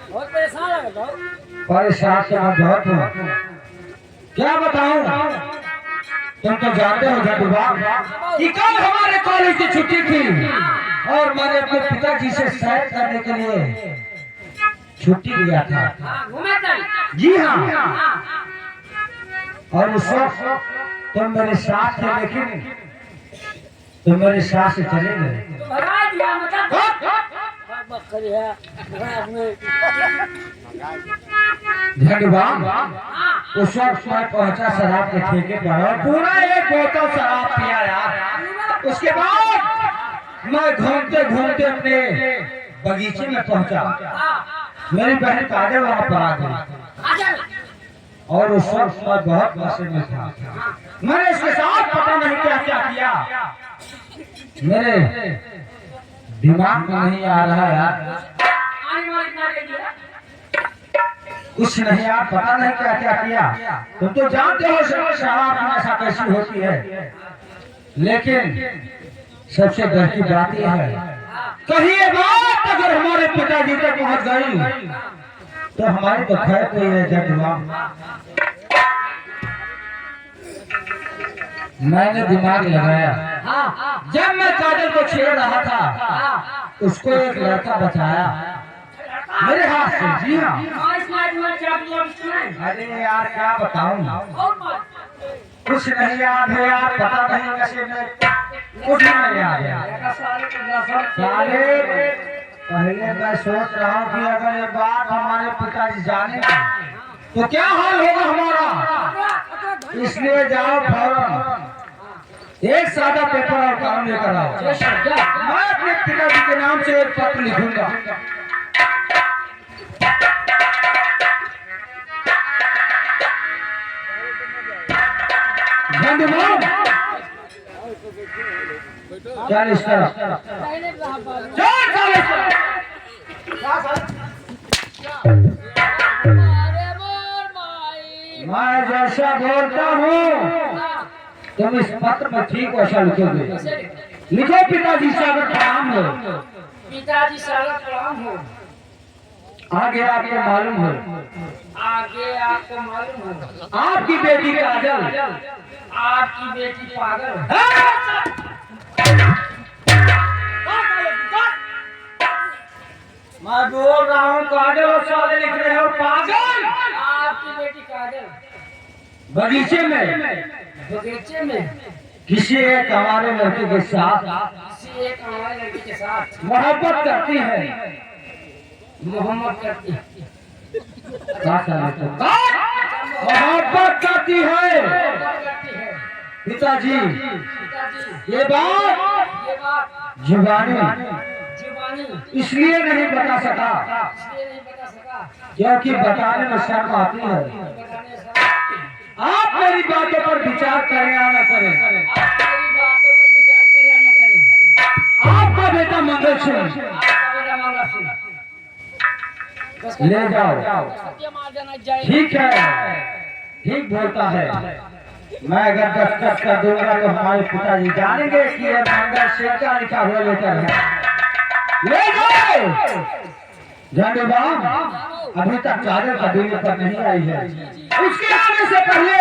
बहुत परेशान लग रहा हूँ। परेशान तो मैं बहुत हूँ, क्या बताऊं। तुम तो जानते हो झटुआ कि कल हमारे कॉलेज की छुट्टी थी और मैंने अपने पिताजी से सैर करने के लिए छुट्टी लिया था। हाँ, घूमे थे। जी हाँ, हाँ, और उस वक्त तुम मेरे साथ थे, लेकिन तुम मेरे साथ से चले गए। तो भगा दिया मतलब। बकरी है, भगा में। झटुआ हाँ, उस वक्त मैं पहुंचा शराब के ठेके पर और पूरा एक बोतल शराब पिया यार। उसके बाद मैं घूमते घूमते अपने बगीचे में पहुंचा। हाँ, मेरी बहन काजल वहां पर आ गई काजल। और उस वक्त मैं बहुत नशे में था। मैंने इसके साथ पता नहीं क्या क्या किया, मेरे दिमाग में नहीं आ रहा यार, आने वाले क्या कर दिया? कुछ नहीं यार, पता नहीं क्या क्या किया। तुम तो जानते हो शराब की नशा कैसी होती है। लेकिन सबसे डर की बात यह है, कहीं ये बात अगर हमारे पिताजी तक पहुंच गई तो हमारी तो खैर कोई है। झटुआ मैंने दिमाग लगाया, हाँ, जब मैं काजल को छेड़ रहा था हाँ, उसको एक लड़का बचाया मेरे हाथ से। जी हाँ, अरे यार क्या बताऊं, कुछ नहीं याद है यार, पता नहीं नशे में कुछ नहीं याद है। साले पहले मैं सोच रहा हूँ कि अगर ये बात हमारे पिताजी जानेंगे तो क्या हाल होगा हमारा। इसलिए जाओ फौरन एक सादा पेपर और कागज लेकर आओ। मैं अपने पिताजी के नाम से एक पत्र लिखूंगा। चल इस तरफ, चल चल इस तरफ। मैं जैसा बोलता हूँ तुम इस पत्र में ठीक वैसा लिखोगे। लिखो पिताजी स्वागत प्रणाम हो। पिताजी स्वागत प्रणाम हो। आगे आपको मालूम हो, आगे आपको मालूम हो, आपकी बेटी काजल आपकी बेटी पागल। मैं बोल रहा हूँ काजल और साले लिख रहे हो पागल। आपकी बेटी काजल बगीचे में बगीचे में किसी एक हमारे लड़के के साथ किसी एक हमारे लड़की के साथ मोहब्बत करती है। मोहम्मद करती है। मोहब्बत करती है। करती है। पिताजी पिताजी ये बात ये बात जुबानी जुबानी इसलिए नहीं बता सका इसलिए नहीं बता सका क्योंकि बताने में शर्म आती है। बताने से आप मेरी बातों पर विचार करें या न करें, आप मेरी बातों पर विचार करें या न करें। आपका बेटा मंगल सिंह आपका बेटा मांगा सिंह ले जाओ। सत्य मार देना जाए। ठीक है, ठीक बोलता है। मैं अगर दस्तखत कर दूंगा तो हमारे पिताजी जानेंगे कि यह मंगल सिंह का लिखा हुआ लेटर है। ले जाओ। झंडूबा अभी तक चादर का बिल पर नहीं आई है, उसके आने से पहले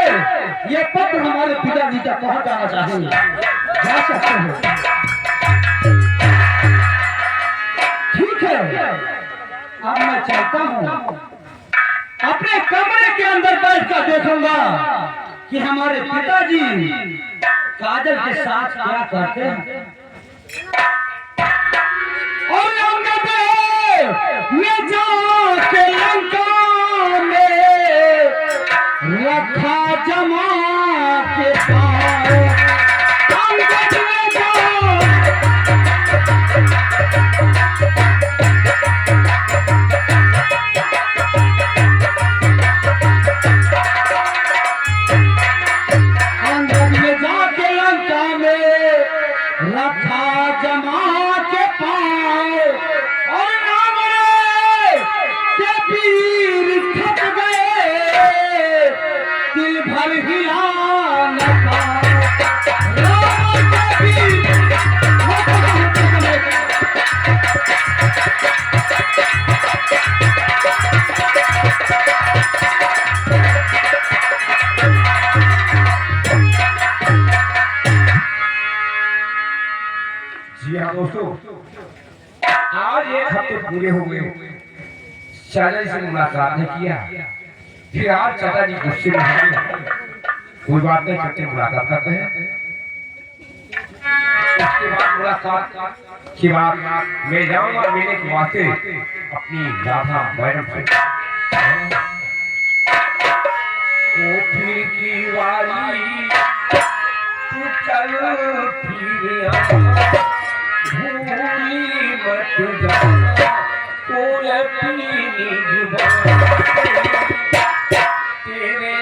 ये पत्र हमारे पिताजी तक पहुंच जाना चाहिए। जा सकते हो। ठीक है, अब मैं चाहता हूँ अपने कमरे के अंदर बैठकर देखूंगा कि हमारे पिताजी काजल के साथ क्या करते हैं। और लंका पे मैं जाके लंका में रखा जमा के पाए अंगद में जाओ। अंगद में जाके लंका में रखा जमा के पाए और नाम रे चाचा जी से मुलाकात नहीं किया, फिर आज चाचा जी गुस्से में हैं। कोई बात नहीं, चलते मुलाकात करते हैं। उसके बाद मुलाकात के बाद मैं जाऊंगा मिलने के वास्ते अपनी राधा मैडम से। ओ फिर की वाली तू चल फिर भूली मत जा, कोई अपनी जुबान तेरे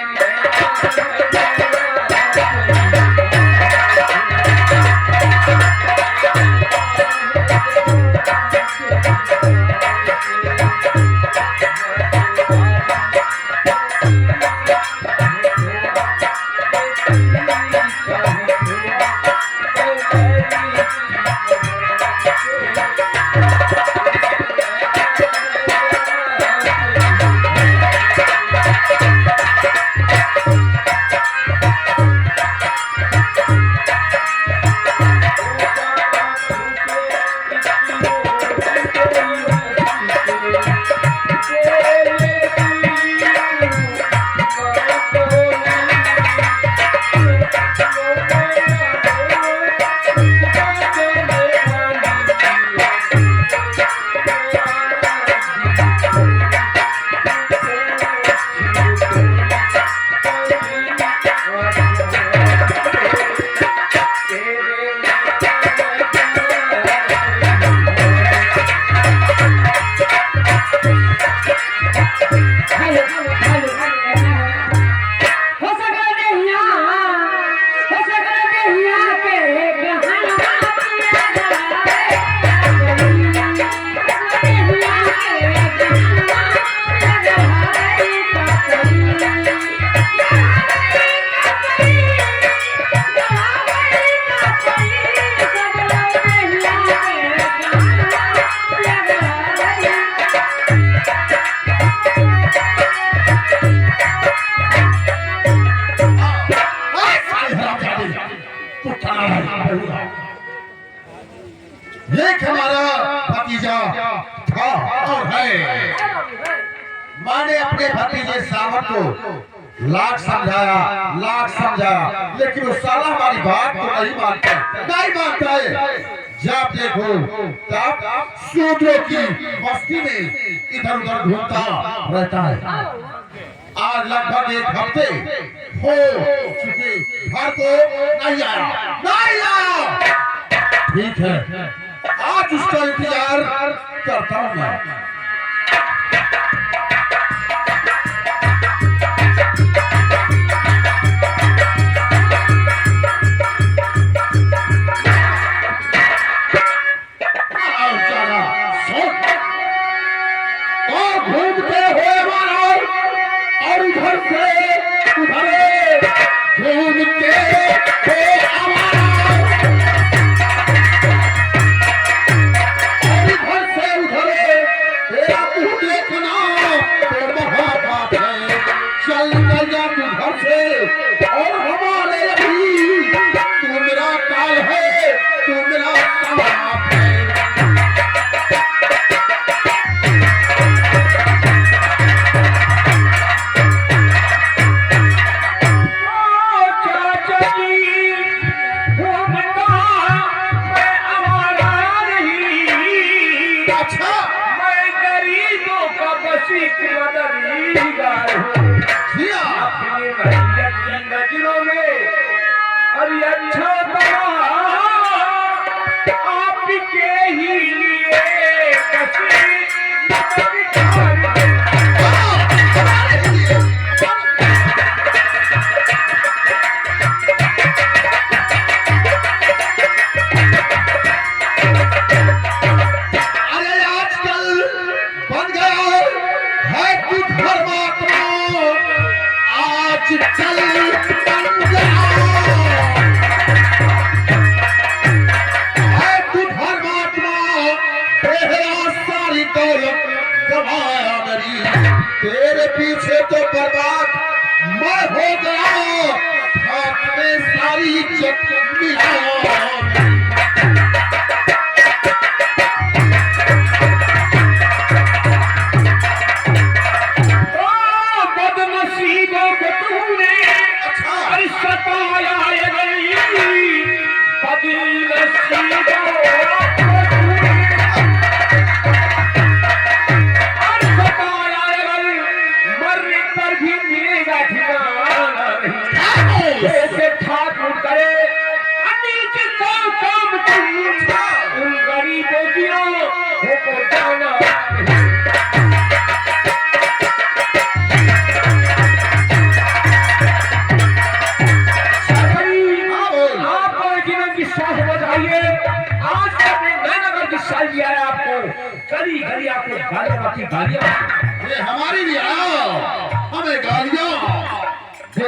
एक हमारा भतीजा था और है। मैंने अपने भतीजे सावन को लाख समझाया, लेकिन वो साला हमारी बात को नहीं मानता है। जब देखो तब सूत्रों की बस्ती में इधर उधर घूमता रहता है। आज लगभग एक हफ्ते हो चुके, घर को नहीं आया। ठीक है, आज उसका इंतजार करता हूं मैं। घूमते हुए मानो और उधर से उधर घूमते और हमारे अभी तू मेरा काल है, तू मेरा साथ है। अच्छा, मैं गरीबों का बसीक मददगार हूँ। अपनी मैयत की नजरों में अरे अच्छा आपके ही लिए अरे आजकल बन गया है कि धर्मात्मा चल बन गया है तू धर्मात्मा, सारी दौलत गवाया मेरी, तेरे पीछे तो बर्बाद मैं हो गया, हाथ में सारी इज्जत मिला।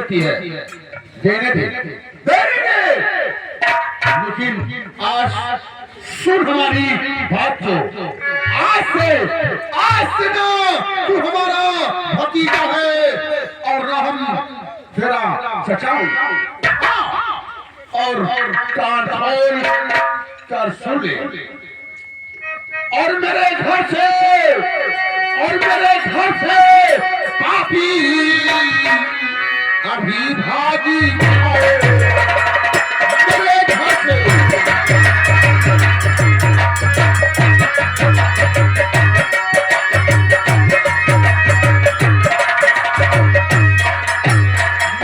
देती है, देने दे, देने दे। लेकिन आज सुन हमारी बात को, आज से ना तू हमारा भतीजा है और ना हम तेरा चचा। और कान खोल कर सुन ले, और मेरे घर से पापी अभी भागी मेरे घर से।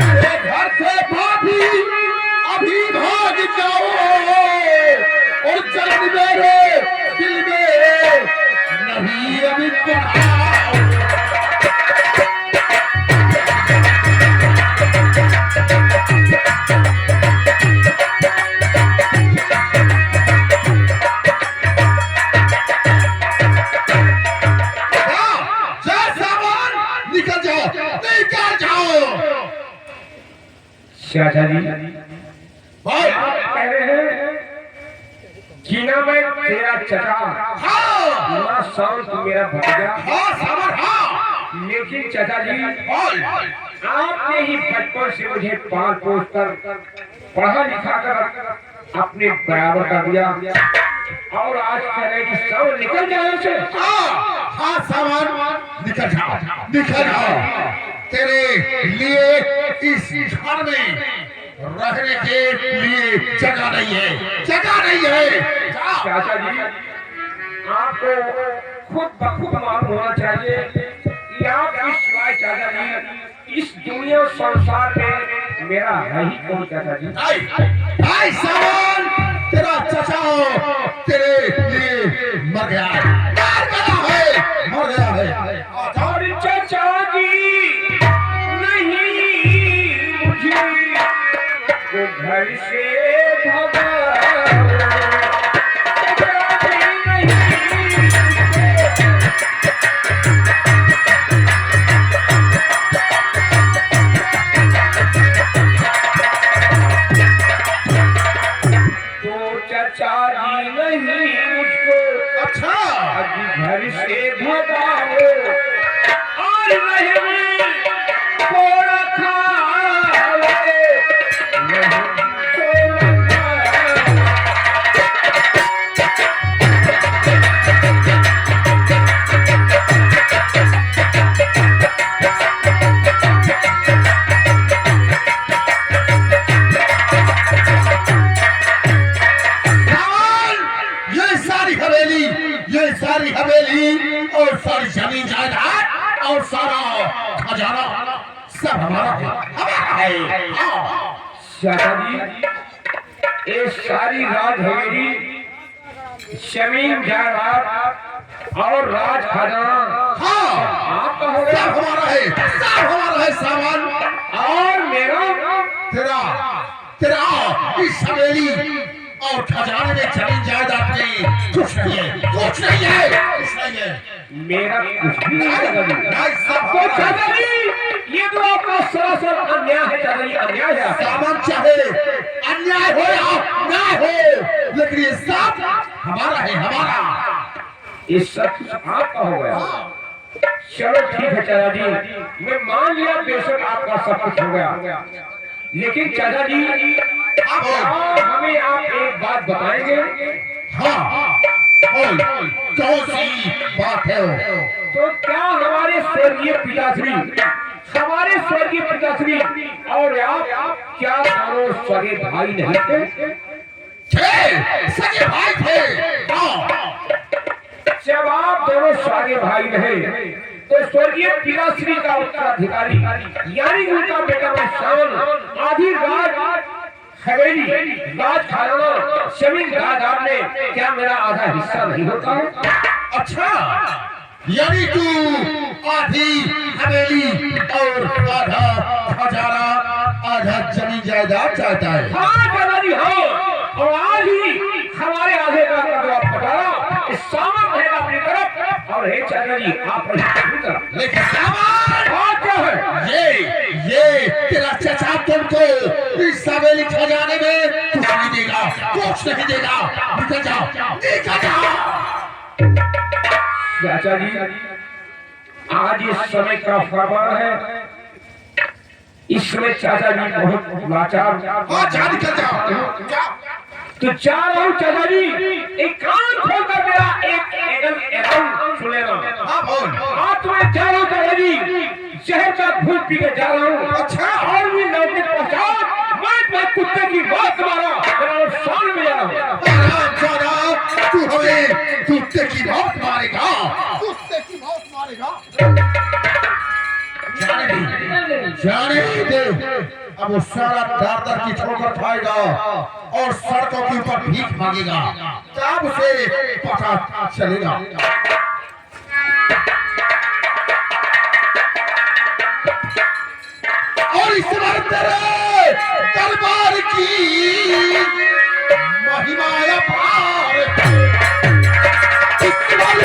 मेरे घर से पापी अभी भाग जाओ, और जल्द मेरे दिल में नहीं अभी बढ़ाओ। चाचा जी आप कह रहे हैं कि ना मैं तेरा चचा, ना शांत मेरा भतीजा। लेकिन चाचा जी आपने ही बचपन से मुझे पाल पोस कर पढ़ा लिखा कर अपने बराबर कर दिया, और आज कह रहे कि सब निकल जाए से। हाँ सामान निकल जाओ। तेरे लिए इस घर में रहने के लिए जगह नहीं है। चाचा जी आपको खुद बखूब मालूम होना चाहिए कि आपके सिवाय चाचा जी इस दुनिया संसार में मेरा है ही कौन। चाचा जी आई सामान तेरा चचा तेरे लिए मर गया है। और चाचा जी नहीं, मुझे वो घर से भगा घर से भगाओ और ये सारी हवेली और सारी जमीन जायदाद और सारा खजाना सब हमारा है। चाचा जी ये सारी राज हवेली, जमीन जायदाद और राज खजाना आपका हो गया। सब हमारा है सामान। और मेरा तेरा इस हवेली और खजाने में जमीन जायदाद में कुछ नहीं है। मेरा कुछ भी नहीं। सबको चाचा जी ये तो आपका सरासर अन्याय है। चाचा जी अन्याय है। सामान चाहे अन्याय हो या ना हो, लेकिन ये सब हमारा है। ये सब आपका हो गया। चलो ठीक है चाचा जी, मैं मान लिया बेशक आपका सब कुछ हो गया। लेकिन चाचा जी अब हमें आप एक बात बताएंगे। कौन सी बात है? तो क्या हमारे स्वर्गीय पिताश्री और आप क्या दोनों सगे भाई नहीं थे? सगे भाई थे। जब आप दोनों सगे भाई रहे तो स्वर्गीय पिताश्री का उत्तराधिकारी यानी उनका बेटा शान आधी रात हवेली राज खजाना जमीन जायदाद में क्या मेरा आधा हिस्सा नहीं होता? अच्छा, यानी तू आधी हवेली और आधा खजाना आधा जमीन जायदाद चाहता है? हाँ दादाजी हाँ। और आज ही हमारे आधे का आप बताया इस सामान रहेगा अपनी तरफ और और हे चाचा जी आप लेकिन सामान और क्या है ये तेरा चचा तुमको इस सवेली खजाने में कुछ नहीं देगा, कुछ नहीं देगा। निकल जाओ, निकल जाओ। चाचा जी आज इस समय का फरमान है, इसमें चाचा जी बहुत लाचार। हाँ जा, निकल जाओ, जाओ। तो जा रहा हूँ चाचा जी, एक कान खोल कर मेरा एक एगल सुन लेना। हाँ बोल। आज तो मैं जा रहा हूँ चाचा जी, शहर का भूत पी के जा रहा हूँ। अच्छा। और भी लौटे पहुँचा, मैं कुत्ते की बात मारा साल में जा रहा हूँ। तू हमें कुत्ते की मौत मारेगा, कुत्ते की मौत मारेगा। जाने दे, अब वो सारा दर की ठोकर खाएगा और सड़कों के ऊपर भीख मांगेगा, तब उसे पता चलेगा। और इस बार तेरे दरबार की महिमा अपार। इस बार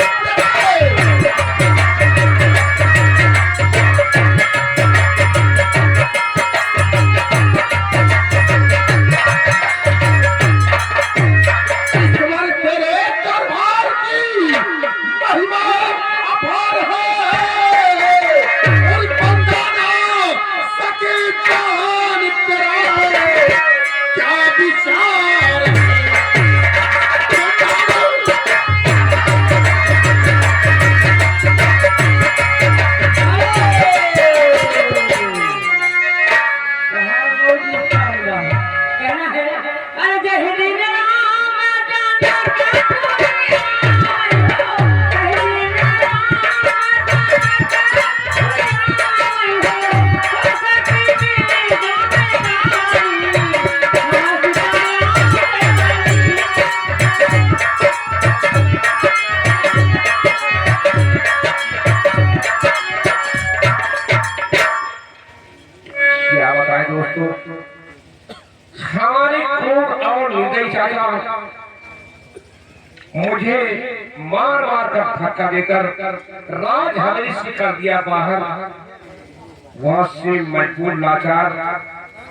हमारे क्रूर और निर्दयी चाचा मुझे मार मार कर धक्का देकर राज हवेली से कर दिया बाहर। वहां से मजबूर लाचार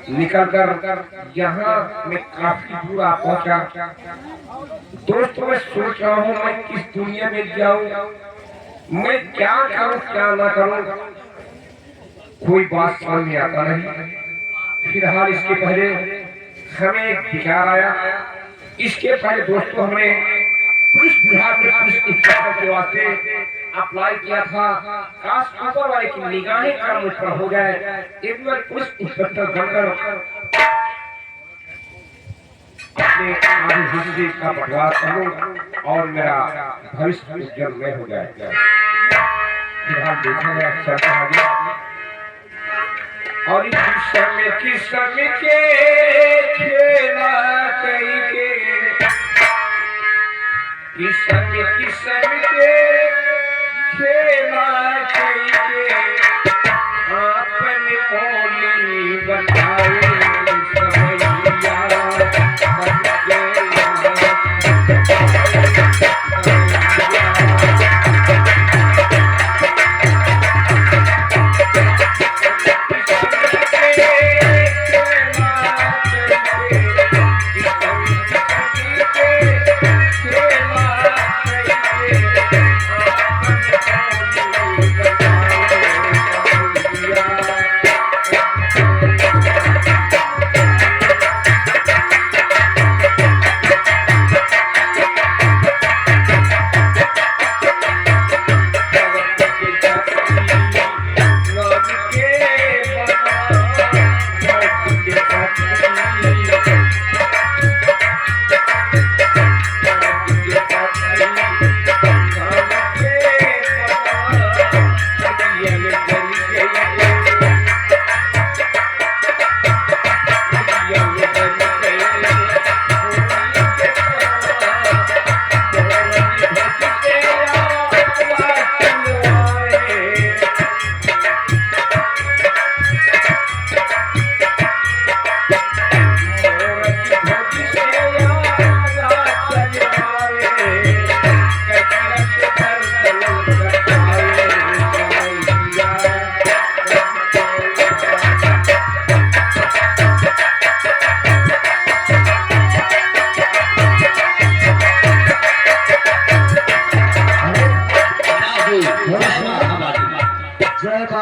निकलकर यहाँ मैं काफी दूर आ पहुंचा। दोस्तों मैं सोच रहा हूँ मैं किस दुनिया में जाऊँ, मैं क्या करूँ क्या ना करूँ, कोई बात समझ में आता नहीं। फिलहाल इसके पहले हमें एक विचार आया। इसके पहले दोस्तों हमने पुलिस विभाग में पुलिस इंस्पेक्टर के वास्ते अप्लाई किया था। काश ऊपर वाले की निगाहें कर्म मुझ पर हो जाए, एक बार पुलिस इंस्पेक्टर बनकर अपने आगे हिस्से का बंटवारा करूं और मेरा भविष्य उज्जवल हो जाए। फिलहाल देखा गया चलता आगे। और किस्म के खेला कई के किस्म के खेला कई के आपने बोली बताए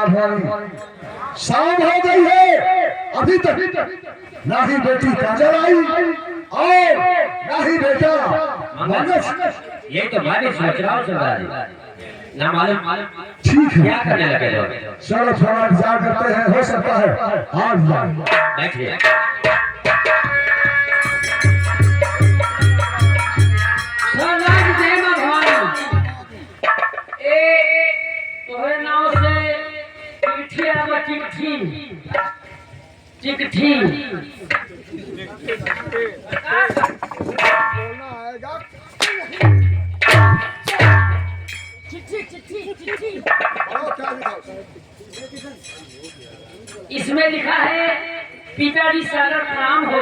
भाई शाम हो गई है, अभी तक ना ही बेटी काजल आई और ना ही बेटा मनोज। ये तो मैं भी सोच रहा हूँ सरदार जी, ना मालूम ठीक है, क्या करने लगे लोग। चलो थोड़ा इंतजार करते हैं, हो सकता है आज जाए। बैठिए। सरदार जय मां भवानी। ए तोहरे नाव से चिट्ठी आवा, चिट्ठी चिट्ठी इसमें लिखा है पिताजी सागर प्रणाम हो।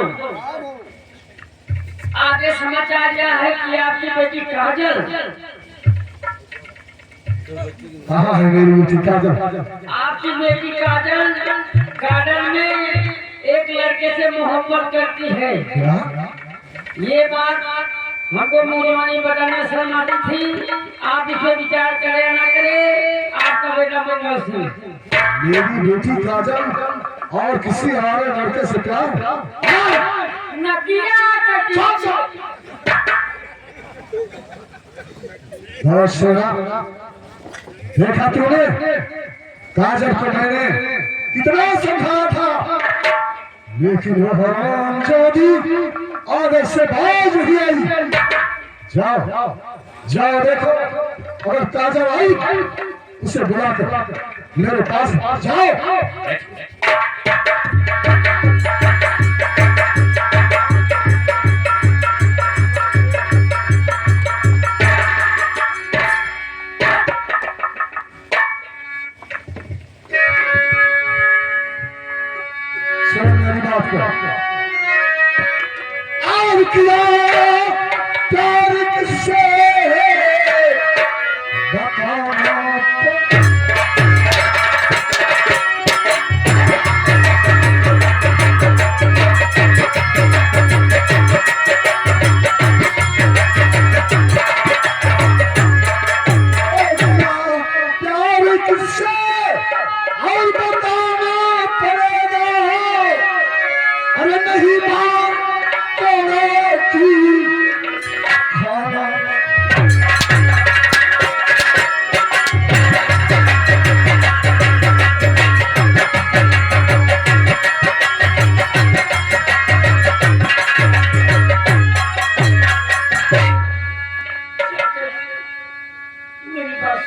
आगे समाचार यह है कि आपकी बेटी काजल कहाँ है मेरी बेटी काजल? आपकी बेटी काजल गार्डन में एक लड़के से मोहब्बत करती है। क्या? ये बात हमको मुझे बताना शर्म आती थी। आप इसे विचार करें या ना करें, आपका बेटा मंगल सिंह। मेरी बेटी काजल और किसी और लड़के से प्यार? न किया बहुत सोना देखा तूने, काजल को मैंने कितना समझाया था, लेकिन वो भगवान जोड़ी और ऐसे बाज नहीं आई। जाओ जाओ देखो, अगर काजल आई उसे बुला कर मेरे पास जाओ। मेरी बात को और किया प्यार किससे बताना प्यार किससे और बताना पड़ेगा। अरे नहीं बात खाना मेरी बात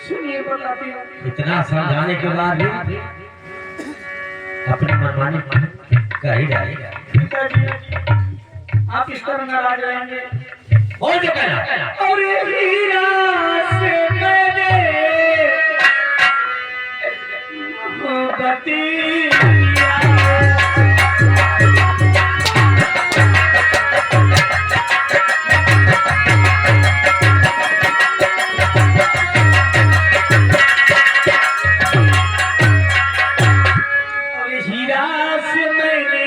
सुनिए, बताती हूँ। इतना समझाने के बाद भी अपनी मनमानी कर ही डालेगा। पिताजी आप इस तरह नाराज रहेंगे। बोल जो कहना। और ये हीरा से मैंने मोहब्बत किया। और ये हीरा से मैंने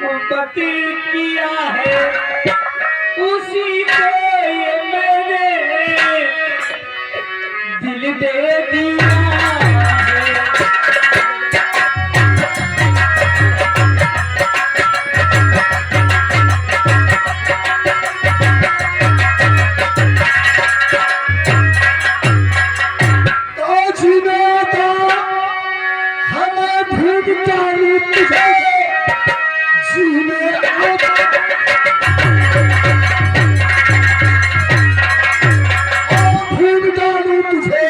मोहब्बत किया है, उसी को ये मैंने दिल दे दिया है। तो जीना था हमें ढूंढता तुझे जीने आता। ढूंढता तुझे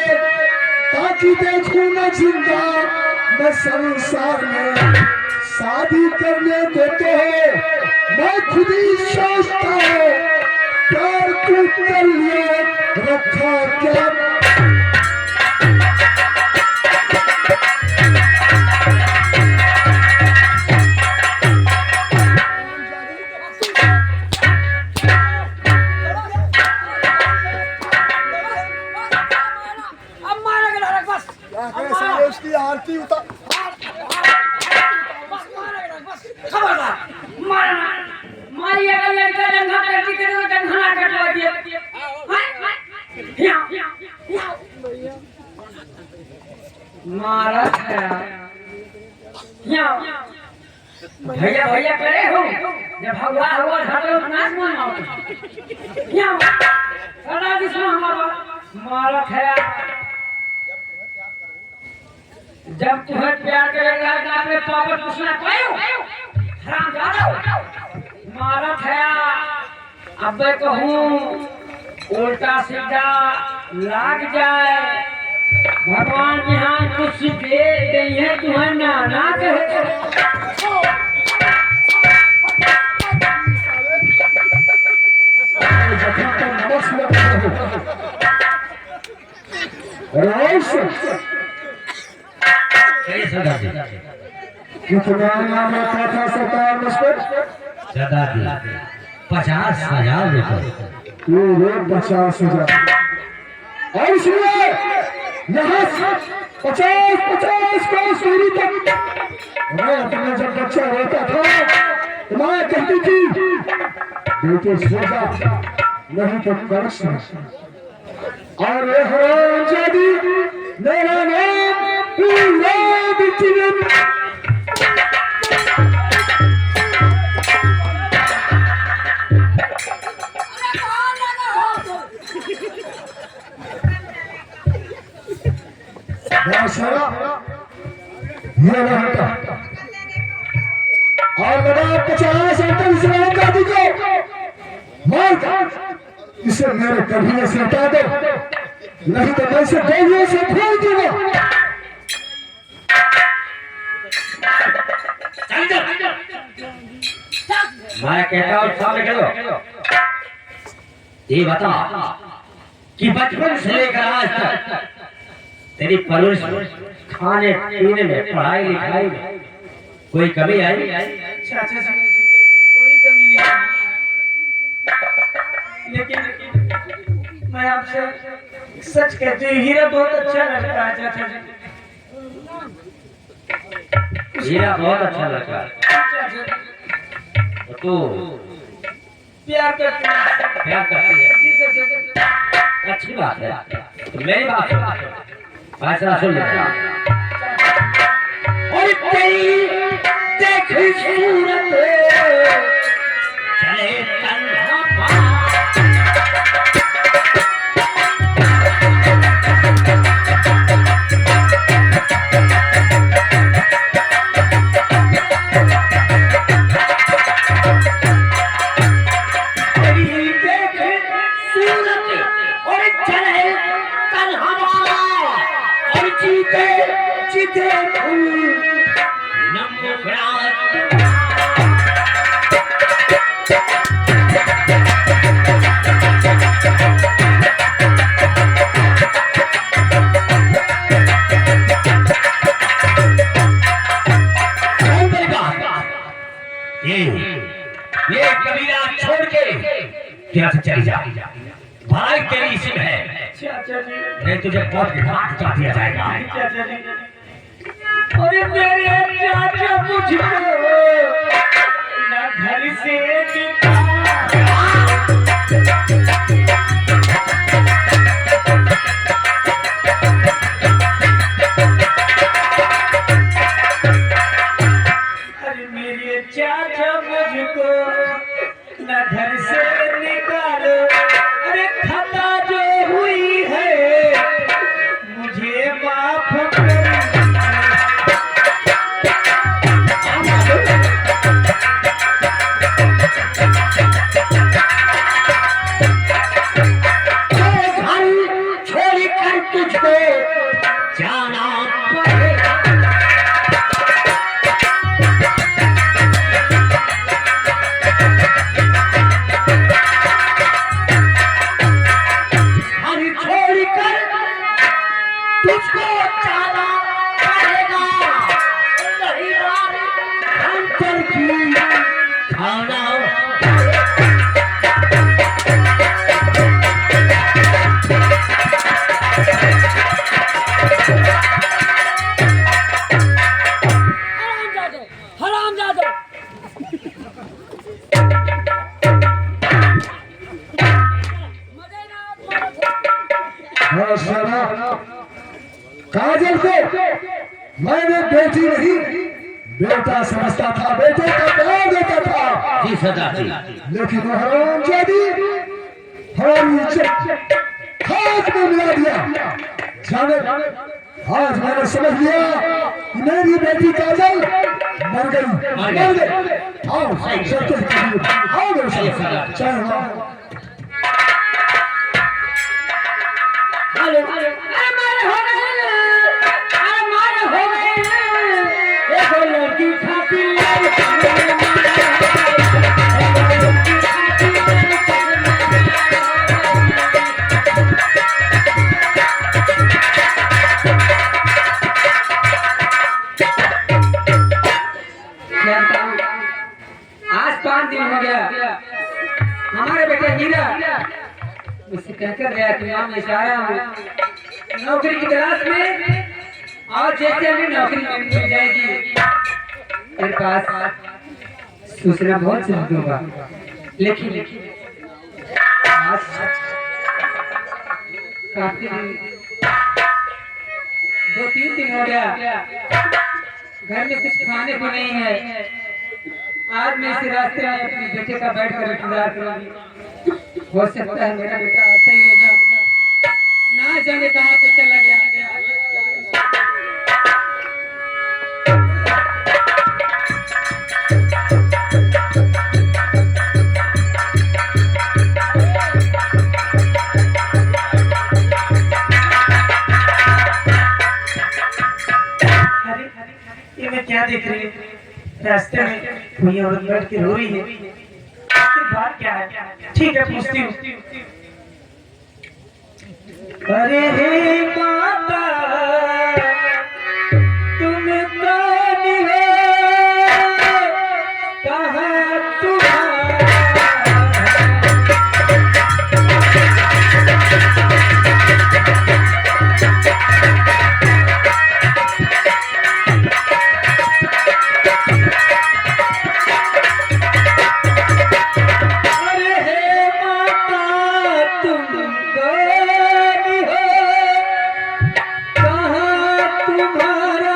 ताकि देखूं न जिंदा मैं संसार में शादी करने देते हो। मैं खुद ही सोचता हूँ प्यार तू कर लिए रखा क्या। उसकी आरती उतार। खबरदार मारना मारिएगा, लड़का दंगा करती करे तो दंगा ना कटवा दिया। मारा है भैया भैया करे हो जब भगवा हुआ धरो नाच मनाओ सदा दिसना हमारा मारा है जब तुम्हें प्यार करेगा तो अपने पापा पूछना पायो हराम जादो मारा है अब कहूँ उल्टा सीधा लाग जाए भगवान यहाँ कुछ दे गई है तुम्हें नाना कहे कितना नाम रखा था सरकार मुझ पर? 50,000 रुपए। 50,000 और इसलिए यहाँ 50 कोस दूरी तक मैं अपना जब बच्चा रोता था तो मैं कहती थी बेटे सो जा नहीं तो करश और ये हरामजादी मेरा नाम पूरा बिचन ये रहता और मेरा 50 दादी को मार इसे मेरे कभी से हटा दो नहीं तो मैं इसे गोलियों से फेंक दूंगा। मैं कहता हूँ सामने करो ये बता कि बचपन से लेकर आज तक तेरी परवरिश खाने पीने में पढ़ाई लिखाई में कोई कमी आई? चाचा जी कोई कमी नहीं है लेकिन मैं आपसे सच कहती हूँ हीरा बहुत अच्छा लगता है चाचा जी हीरा बहुत अच्छा लगता है चाचा जी तो तू प्यार करती है प्यार करती है जी चाचा जी अच्छी बात है तो मेरी बात है फैसला सुन ले और तेरी देख सूरत चले तन्हा तेरी देख सूरत और चले तन्हा और जीते जीते ये कबीरा छोड़ के यहाँ से चली जा भाई तेरी इसी में है चाचा जी नहीं तुझे बहुत घाट उठा दिया जाएगा। चाचा जी अरे मेरे चाचा मुझको ना घर से अरे मेरे चाचा मुझको ना घर से निकालो अरे खता जो हुई है मुझे माफ कर और साला काजल को मैंने बेटी नहीं बेटा समझता था, बेटे का प्यार देता था। जी सरदार जी। लेकिन वो हरामजादी हमारी इज्जत खाक में मिला दिया। जाने आज मैंने समझ लिया कि मेरी बेटी काजल मर गई। आओ चलते हैं, आओ मेरे साथ। चल हेलो अरे मारे हो गए, अरे मारे हो गए, देखो लड़की खाती आज 5 दिन हो गया हमारे बेटे हीरा मुझसे कहकर गया कि मां मैं आया हूँ नौकरी की तलाश में, और जैसे हमें नौकरी मिल जाएगी मेरे पास सूचना बहुत जल्द होगा। लेकिन आज काफी 2-3 दिन हो गया घर में कुछ खाने को नहीं है। आज मैं इस रास्ते में अपने बेटे का बैठकर इंतजार करूंगी। हो सकता है मेरा बेटा आता ही होगा, ना जाने कहाँ पे चला गया। ये मैं क्या देख रही हूँ? रास्ते में कोई औरत बैठ के रो रही है। आखिर बात क्या है? ठीक है पूछती हूँ। अरे हे माता तुम कौन हो, कहाँ तुम्हारा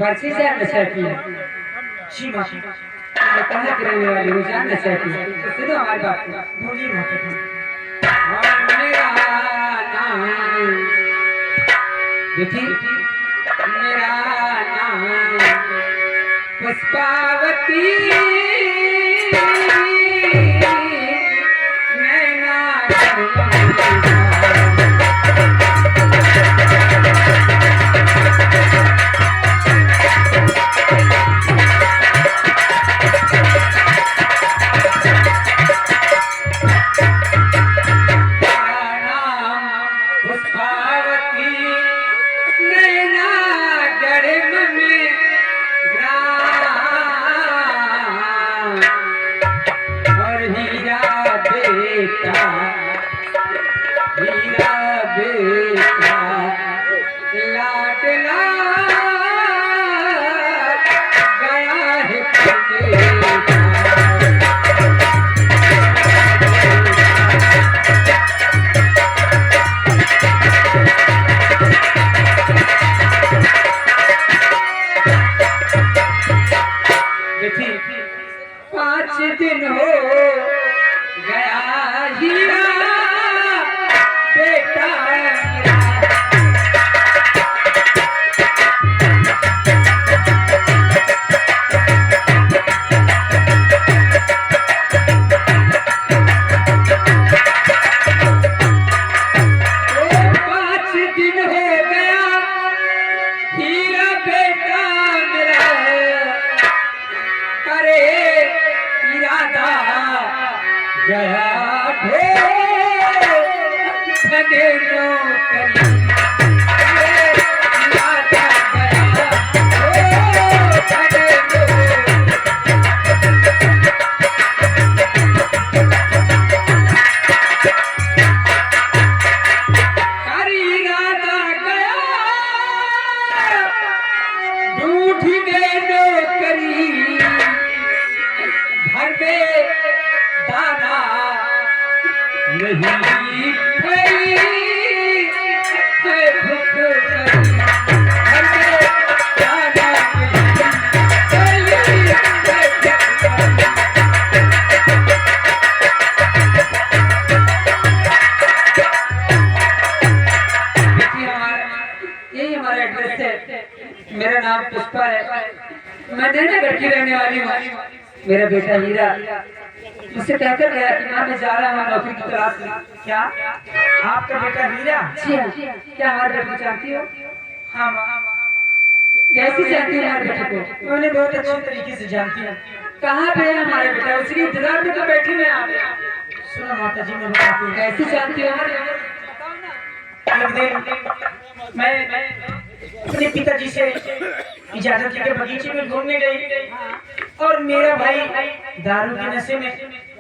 पर्ची से नशा किया। जी माँ कहाँ के रहने वाले हो, जान नशा किया तो सुनो हमारी बात को। बोलिए माता। मेरा नाम बेटी, मेरा नाम पुष्पावती, नैना बेटा नौकरी लाता गया मेरा नाम पुष्पा है, मैं नैनागढ़ की रहने वाली हूँ। मेरा बेटा हीरा मुझसे कहकर गया कि मैं जा रहा हूँ नौकरी की तलाश में। क्या आपका बेटा हीरा? जी हाँ, क्या हमारे बेटे को जानती हो? हाँ माँ। कैसे जानती हो हमारे बेटे को? मैं उन्हें बहुत अच्छी तरीके से जानती हूँ। कहाँ पे है हमारे बेटा? उसके इंतजार में तो बैठी मैं आप। सुनो माता जी, मैं बताती हूँ। कैसे जानती हो? एक दिन मैं अपने पिताजी से इजाजत लेकर बगीचे में घूमने गई और मेरा भाई दारू के नशे में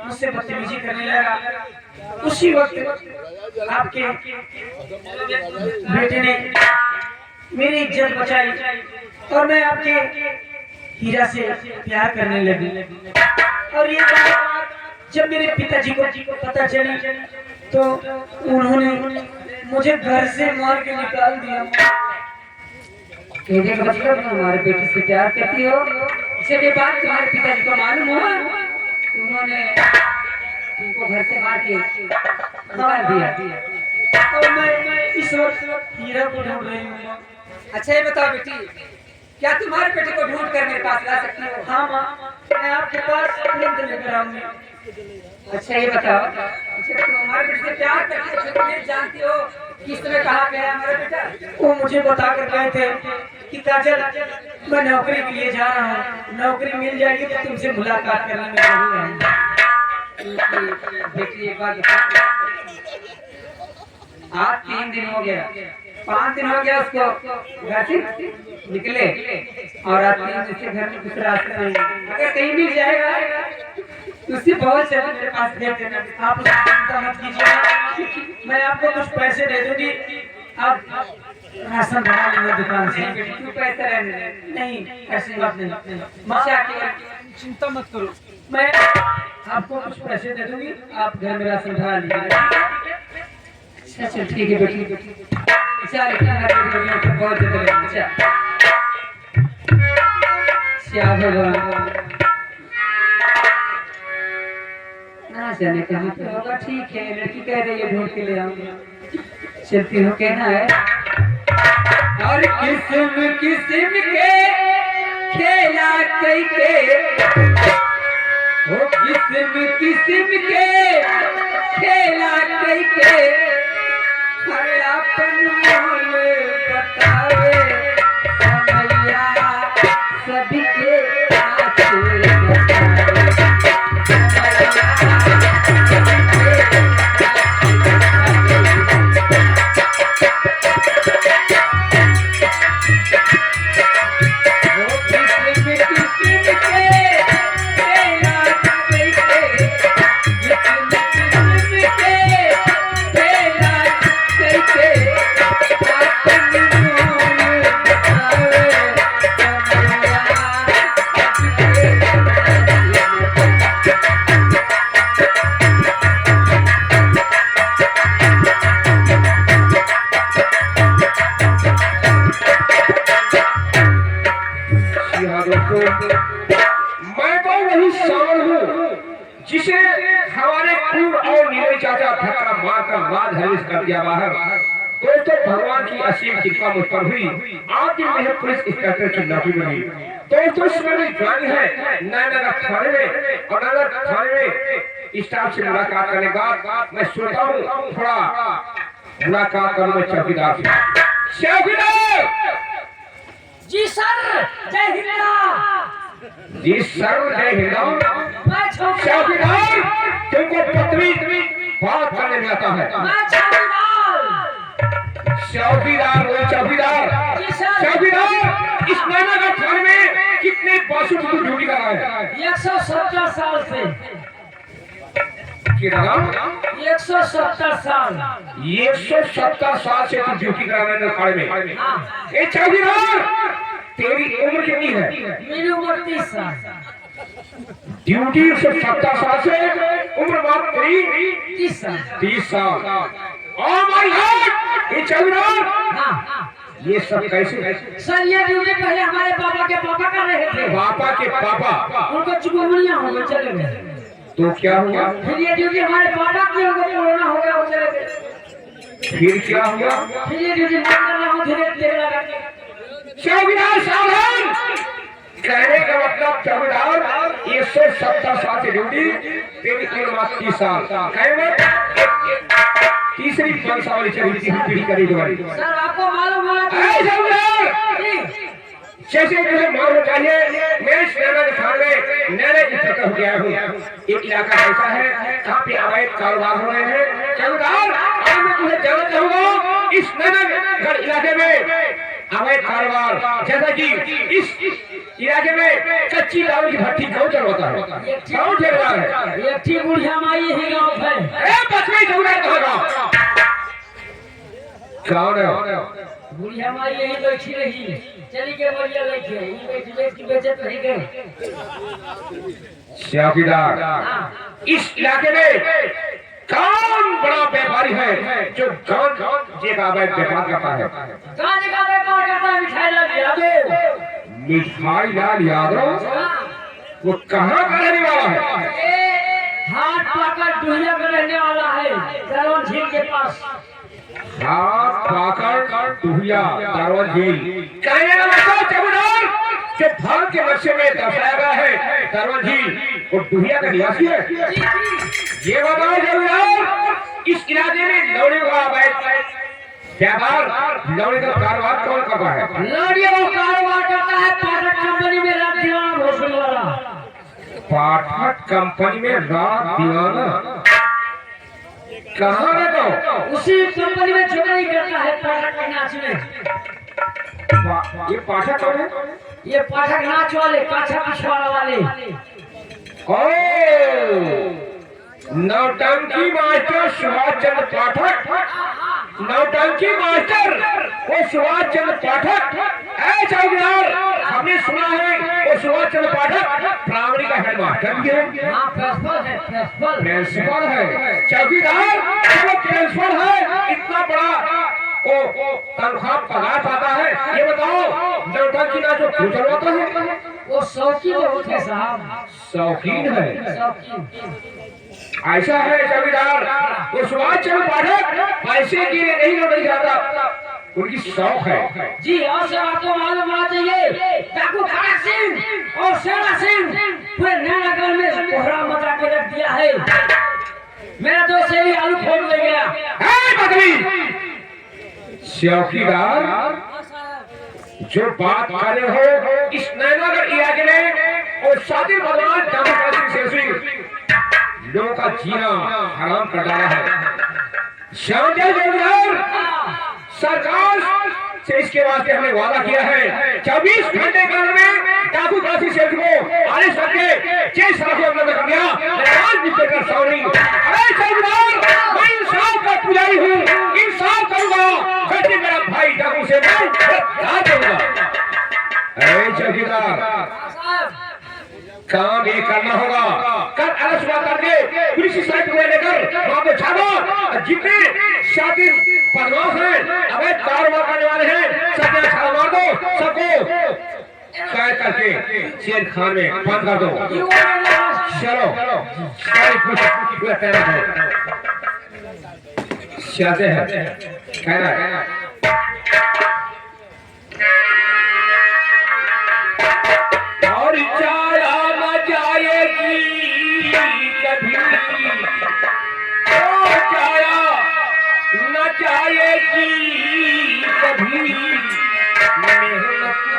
मुझसे बदतमीजी करने लगा। उसी वक्त आपके बेटे ने मेरी इज्जत बचाई और मैं आपके हीरा से प्यार करने लगी। और ये बात जब मेरे पिताजी को पता चली तो उन्होंने मुझे घर से मार के निकाल दिया। कहने का मतलब हमारे बेटे से प्यार करती हो? जब ये बात तुम्हारे पिताजी को मालूम हुआ उन्होंने तुमको घर से मार के निकाल दिया। और मैं इस वक्त हीरा को ढूंढ रही हूँ। अच्छा ये बताओ बेटी, क्या तुम्हारे बेटे को ढूंढ कर मेरे पास ला सकती हो? हाँ माँ, मैं आपके पास तुरंत लेकर आऊंगी। अच्छा ये बताओ, अच्छा तुम हमारे बेटे से प्यार करती हो, फिर तुम ये जानती हो कि इस समय कहाँ पे है हमारा बेटा? वो मुझे बता कर गए थे कि काजल मैं नौकरी के लिए जा रहा हूँ, नौकरी मिल जाएगी तो तुमसे मुलाकात करने में जरूर आऊंगा। बेटी एक बात बताओ, आज 3 दिन हो गया, 5 दिन हो गया उसको घर से निकले और आज 3 दिन से घर में कुछ रास्ता नहीं। अगर कहीं मिल जाएगा तो उससे बहुत जल्दी मेरे पास भेज देना। आप उसकी चिंता मत कीजिएगा, मैं आपको कुछ पैसे दे दूंगी, आप राशन भरा लेंगे दुकान से। नहीं बेटी, तू पैसा रहने दे। नहीं, ऐसी बात नहीं। माशा की चिंता मत करो, मैं आपको कुछ पैसे दे दूंगी, आप घर में राशन भरा लीजिए। अच्छा चल ठीक है बेटी। चल इतना बहुत जल्दी अच्छा क्या भगवान ना जाने कहाँ पे होगा। ठीक है, लड़की कह रही है ढूंढ के ले आऊंगा, चलती हूँ। कहना है और किस्म किस्म के खेला कई के, ओ किस्म किस्म के खेला कई के, हर अपन मोल बतावे समैया सबके आते मैं तो वही शामिल हूँ जिसे हमारे कुल और नीले चाचा धक्का मारकर राज हरीश कर दिया बाहर। दोस्तों भगवान की असीम कृपा मुझ पर हुई, आज दिन में पुलिस इंस्पेक्टर की नौकरी मिली। दोस्तों इसमें मेरी गाड़ी है नैनागढ़ थाने में, और नैनागढ़ थाने में स्टाफ से मुलाकात करने का मैं सोचता हूँ थोड़ा मुलाकात करूँ मैं चौकीदार से। चौकीदार जी सर, जय हिंद। जी सर जय हिंद। मैं चौकीदार तुमको पत्नी बात करने में आता है। चौकीदार चौकीदार वो चौकीदार जी सर। चौकीदार, इस नैनागढ़ थाने में कितने वर्षों से तू ड्यूटी कर रहा है? 170 साल से। कितना? 170 साल। 170 साल से तू ड्यूटी कर रहा है नैनागढ़ में। हाँ। ए चौकीदार, तेरी उम्र कितनी है? मेरी उम्र 30 साल। ड्यूटी 170 साल से, उम्र बात तेरी 30 साल। 30 साल। ओ माय गॉड, ये चौकीदार, हाँ। ये सब कैसे? सर ये ड्यूटी पहले हमारे पापा के पापा कर रहे थे। पापा के पापा, उनको चिकनगुनिया हो गए, चले गए। तो क्या हुआ? फिर ये ड्यूटी हमारे पापा की, उनको कोरोना हो गया, वो चले गए। फिर क्या हुआ? फिर ये ड्यूटी मैं कर रहा हूँ, धीरे धीरे लगा के। चौकीदार सावधान, कहने का मतलब चौकीदार 170 साल से ड्यूटी, तेरी उम्र 30 साल। कहे तीसरी वंशावली चली थी पीढ़ी करी तुम्हारी। सर आपको मालूम होना ऐ चौकीदार, चाहिए। जैसे मुझे मालूम चाहिए, मैं इस नैना थाने में नैना की तरह हो गया हूँ। एक इलाका ऐसा है जहाँ पे अवैध कारोबार हो रहे हैं। चौकीदार, आज मैं तुझे जानना चाहूंगा, इस नैनागढ़ इलाके में अवैध कारोबार, जैसा कि इस इलाके में कच्ची दारू की भट्टी कौन चलवाता है? कौन ठेकेदार है? ये ठीक बुढ़िया माई ही गाँव है। ए बचवे चौकीदार कहाँ कौन है? बुढ़िया माई यही बैठी रही, चली के बढ़िया बैठी है, यही बैठी बैठी बेचत रही गए। चौकीदार, इस इलाके में कौन बड़ा व्यापारी है जो गांजे का अवैध व्यापार करता है? गांजे का व्यापार करता है मिठाई लाल यादव। मिठाई लाल यादव, वो कहाँ का रहने वाला है? हाथ पाकर दुनिया का रहने वाला है, दरवन झील के पास। हाथ पाकर टुहिया दारवन झील, कहने का मतलब चौकीदार, जो भारत के नक्शे में दर्शाया गया है दारवन झील, वो टुहिया का निवासी है। ये बताओ चौकीदार, इस इलाके में लौड़े का अवैध व्यापार, लौड़े का कारोबार कौन करता है? लौड़ियों का कारोबार करता है पाठक कंपनी में रात दीवाना भोसड़ी वाला। पाठक कंपनी में रात दीवाना कहाँ रहता हो? उसी कंपनी में चुनाई करता है पाठक के नाच में। ये पाठक कौन है? ये पाठक नाच वाले, पाछा पिछवाड़ा वाले। नौटंकी मास्टर सुभाष चंद्र पाठक, नौटंकी मास्टर वो सुभाष चंद्र पाठक। ऐ चौकीदार, हमने सुना है वो सुभाष चंद्र पाठक प्राइमरी का हेडमास्टर भी है। हाँ प्रिंसिपल है, प्रिंसिपल। प्रिंसिपल है। चौकीदार, वो प्रिंसिपल है, इतना बड़ा वो तनख्वाह पगार पाता है। ये बताओ, नौटंकी ना जो चलवाता है, वो शौकीन बहुत है साहब, शौकीन है। शौकीन। ऐसा है चौकीदार, वो सुभाष चंद्र पाठक पैसे के लिए नहीं लौट जाता, उनकी शौक है। जी और सर आपको मालूम होना चाहिए, डाकू खड़ा सिंह और शेरा सिंह पूरे नैनागढ़ में कोहरा मचा के रख दिया है। मेरा दोस्त भी आलू फोड़ ले गया। है बदली चौकीदार, जो बात कर रहे हो इस नैनागढ़ इलाके में और शातिर भगवान जामुन सिंह लोगों का जीना हराम कर डाला है। श्यामजय चौकीदार, सरकार से इसके वास्ते हमने वादा किया है 24 घंटे के अंदर में डाकू काशी शेख को आदेश करके जेल सलाखों अंदर कर दिया। आज निकलकर सॉरी। अरे चौकीदार, मैं इंसाफ का पुजारी हूँ, इंसाफ करूंगा, वैसे मेरा भाई डाकू से मैं बता दूंगा। अरे चौकीदार, काम ये करना होगा, कल अलग सुबह करके पुलिस साइड को लेकर वहां पे छापा, जितने शातिर बदमाश हैं, अवैध कारोबार करने वाले हैं, सबको छापा मार दो, सबको कैद करके जेल खाने में बंद कर दो। चलो सारी कुछ पूरा तैयार है, चलते हैं। कहना है और जाया न जाएगी कभी, ओ जाया न जाएगी कभी मेहनत की।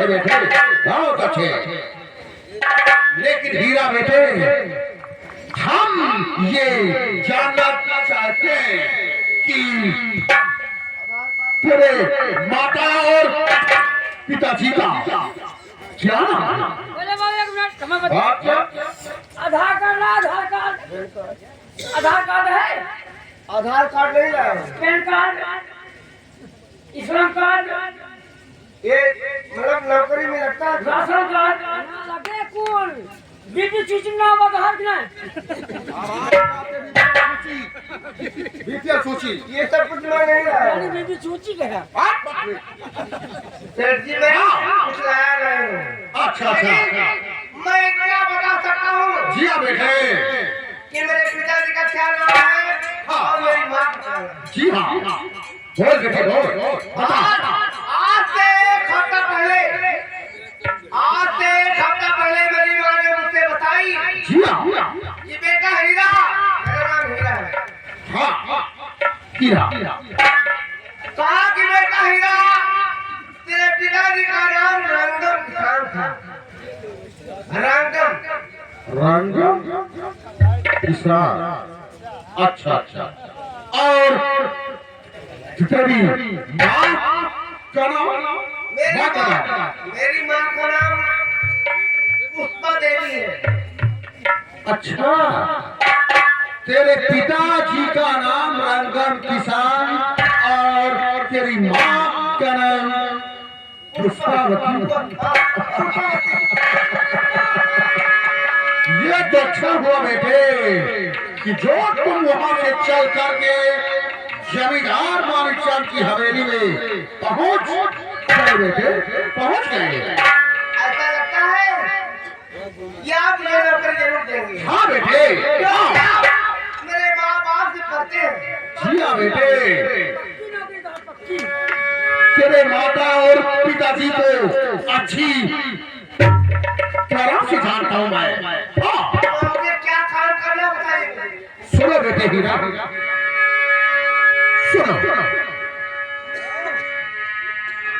अच्छे बेटे, बहुत अच्छे। लेकिन हीरा बेटे, हम ये जानना चाहते हैं कि तेरे माता और पिताजी का क्या नाम है? बोले बाबू एक मिनट समय बता। आप क्या? आधार कार्ड ला, आधार कार्ड। आधार कार्ड है, आधार कार्ड नहीं लाए। पैन कार्ड, श्रम कार्ड, ये मतलब नौकरी में लगता है। राशन कार्ड ना लगे कौन बीपी चूची ना आधार की नहीं। बीपीएल सूची। ये सब कुछ मैं नहीं लाया। बीपी चूची के है। सर जी मैं कुछ लाया नहीं हूँ। अच्छा अच्छा। मैं क्या बता सकता हूँ जी हाँ बेटे। कि मेरे पिताजी का क्या नाम है और मेरी माँ का क्या नाम है। जी हाँ। बोल बेटे बोल। बता। आज से एक हफ्ता पहले मेरी माँ ने मुझसे बताई जी हाँ। कि बेटा हीरा, मेरा नाम हीरा है, हाँ। हीरा। कहा कि बेटा हीरा, तेरे पिताजी का नाम रंगम किसान था। रंगम किसान। अच्छा अच्छा। और तेरी माँ का नाम? माँ का नाम? मेरी माँ का नाम पुष्पा देवी है। अच्छा। तेरे पिताजी का नाम रंगम किसान और तेरी माँ का नाम पुष्पावती। ये तो अच्छा हुआ बेटे कि जो तुम वहां से चल करके जमींदार मानिकचंद की हवेली में पहुंच गए बेटे, पहुंच गए। ऐसा लगता है कि आप मुझे नौकरी जरूर देंगे। हाँ बेटे, हाँ। मेरे माँ बाप से पढ़ते हैं। जी हाँ बेटे, तेरे माता और पिताजी को अच्छी तरह से जानता हूँ मैं। हाँ। तो मुझे क्या काम करना बताइए। सुनो बेटे हीरा, सुनो।